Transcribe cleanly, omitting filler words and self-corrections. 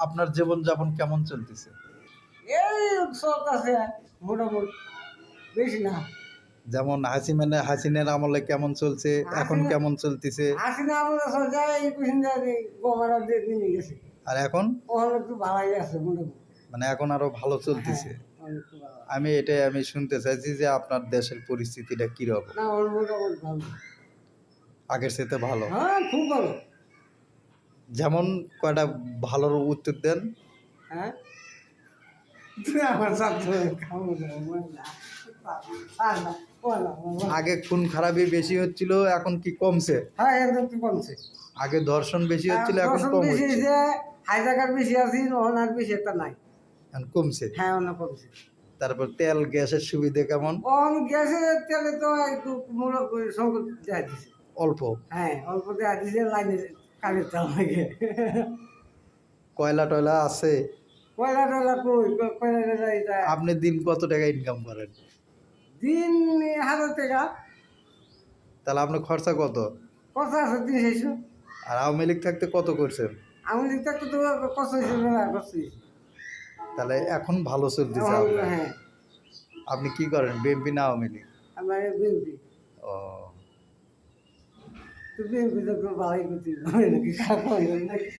আপনার জীবনযাপন কেমন চলতেছে? এই চলতেছে মোটামুটি, বেশি না। যেমন হাসিনের আমলে কেমন চলছে, এখন কেমন চলতেছে? হাসিনা আমরা চলছে এই কুসিন্দারি গোবরার দিয়ে নিয়ে গেছে, আর এখন ওখানে একটু ভালোই আছে মোটামুটি। মানে এখন আরো ভালো হ্যাঁ, চলতেছে। অনেকটু ভালো। আমি শুনতে চাইছি যে আপনার দেশের পরিস্থিতিটা কিরকম? না, ওর মোটামুটি ভালো। আগের চাইতে ভালো? হ্যাঁ, খুব ভালো। যেমন কয়টা ভালোর উত্তর দেন। হ্যাঁ, তুই আমার ছাত্র খাবো না। আগে খুন খারাপি বেশি হচ্ছিল, এখন কি কমছে? হ্যাঁ, একদম একটু কমছে। আগে ধর্ষণ বেশি হচ্ছিল, এখন দর্শন কম বেশি হচ্ছে। হয়েছে, হাইজাকার বেশি আছে, ওখানে আর বেশি একটা নাই। এখন কমছে। হ্যাঁ, অনেক কমছে। তারপর তেল গ্যাসের সুবিধা কেমন? অন গ্যাসের তেলে তো একটু মূলক সংকট দেখা দিছে। অল্প। হ্যাঁ, অল্প দেখা দিছে, লাইনে কারেন্ট তেল লাগে। কয়লা টয়লা আছে? কয়লা টয়লা কই, কয়লা টয়লা এটা আপনি দিন কত টাকা ইনকাম করেন? দিন 1000 টাকা। তাহলে আপনার খরচা কত? কত আছে 300। আর আওয়ামী লীগ থাকতে কত করছেন? আমি লিখতে তো কষ্ট হয়েছে না, কষ্ট হয়েছে। তাহলে এখন ভালো চলতেছে আপনার। হ্যাঁ, আপনি কি করেন, বিএনপি না আওয়ামী লীগ? আমার বিএনপি। ও, তো বিএনপি তো ভালোই করতে নাকি খারাপ হয় নাকি।